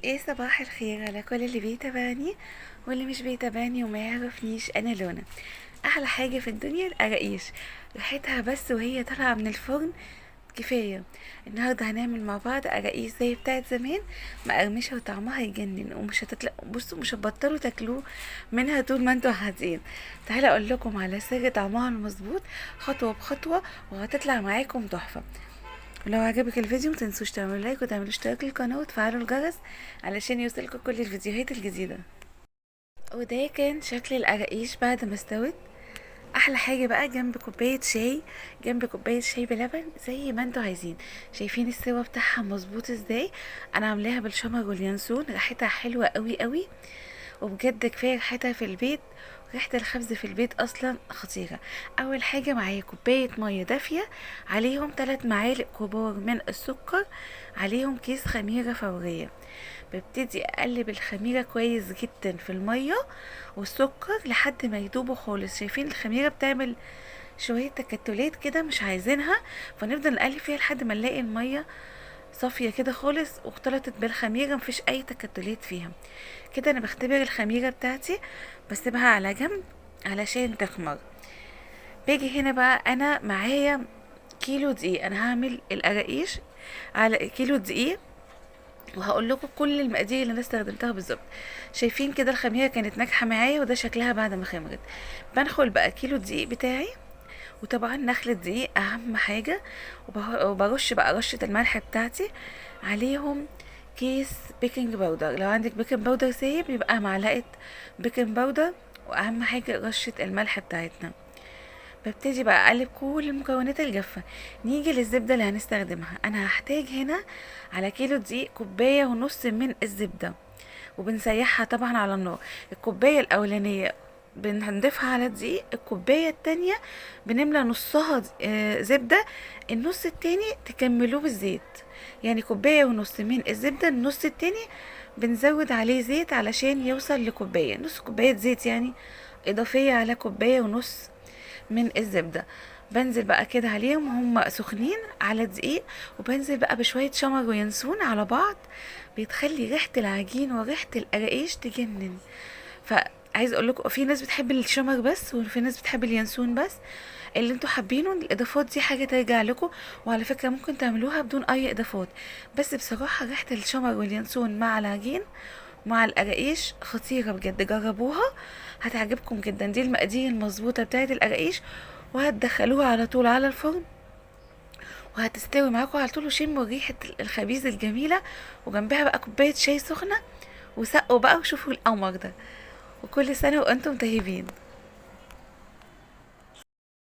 ايه، صباح الخير على كل اللي بيتابعني واللي مش بيتابعني وما يعرفنيش. انا لونا. احلى حاجة في الدنيا القراقيش، ريحتها بس وهي طالعة من الفرن كفاية. النهاردة هنعمل مع بعض قراقيش زي بتاعت زمان، مقرمشة وطعمها يجنن، ومش هتطلع. بصوا، مش هتبطلوا تاكلوه منها طول ما انتوا قاعدين. تعالى اقول لكم على سر طعمها المظبوط خطوة بخطوة، وهتطلع معاكم تحفة. ولو عجبك الفيديو متنسوش تعملوا لايك وتعملوا اشتراك للقناة وتفعلوا الجرس علشان يوصلكوا كل الفيديوهات الجديدة. وده كان شكل القراقيش بعد ما استوت. احلى حاجة بقى جنب كوباية شاي، جنب كوباية شاي بلبن زي ما انتوا عايزين. شايفين السوا بتاعها مظبوط ازاي؟ انا عاملاها بالشمر واليانسون، ريحتها حلوة قوي قوي، وبجد كفايه ريحتها في البيت. ريحة الخبز في البيت اصلا خطيرة. اول حاجة معايا كوباية مية دافية، عليهم 3 معالق كبار من السكر، عليهم كيس خميرة فورية. ببتدي اقلب الخميرة كويس جدا في المية والسكر لحد ما يدوبوا خالص. شايفين الخميرة بتعمل شوية تكتلات كده مش عايزينها، فنفضل نقلب فيها لحد ما نلاقي المية صافية كده خالص واختلطت بالخميرة، مفيش اي تكتلات فيها. كده انا بختبر الخميرة بتاعتي، بسيبها على جنب علشان تخمر. باجي هنا بقى انا معايا كيلو دقيق. انا هعمل القراقيش على كيلو دقيق، وهقول لكم كل المقادير اللي انا استخدمتها بالظبط. شايفين كده الخميره كانت ناجحه معايا، وده شكلها بعد ما خمرت. بنخل بقى كيلو الدقيق بتاعي، وطبعا نخل الدقيق اهم حاجه. وبرش بقى رشه الملح بتاعتي عليهم. كيس بيكنج باودر، لو عندك بيكنج باودر سايب يبقى معلقه بيكنج باودر. واهم حاجه رشه الملح بتاعتنا. ببتدي بقى اقلب كل المكونات الجافه. نيجي للزبده اللي هنستخدمها. انا هحتاج هنا على كيلو دقيق كوبايه ونص من الزبده، وبنسيحها طبعا على النار. الكوبايه الاولانيه بنضيفها على الدقيق، الكوبايه التانية بنملى نصها زبده، النص التاني تكملوه بالزيت. يعني كوبايه ونص من الزبده، النص التاني بنزود عليه زيت علشان يوصل لكوبايه، نص كوبايه زيت يعني اضافيه على كوبايه ونص من الزبدة. بنزل بقى كده عليهم وهم سخنين على الدقيق، وبنزل بقى بشوية شمر وينسون على بعض. بيتخلي ريحة العجين وريحة القراقيش تجنن. فعايز اقول لكم في ناس بتحب الشمر بس، وفي ناس بتحب اليانسون بس. اللي انتوا حابينه. الاضافات دي حاجه ترجع لكم، وعلى فكره ممكن تعملوها بدون اي اضافات. بس بصراحه ريحه الشمر واليانسون مع العجين مع القراقيش خطيرة بجد، جربوها هتعجبكم جدا. دي المقادير المظبوطة بتاعت القراقيش، وهتدخلوها على طول على الفرن، وهتستوي معاكم على طول، وشموا ريحة الخبيز الجميلة، وجنبها بقى كوباية شاي سخنة، وسقوا بقى وشوفوا القمر ده. وكل سنة وانتم طيبين.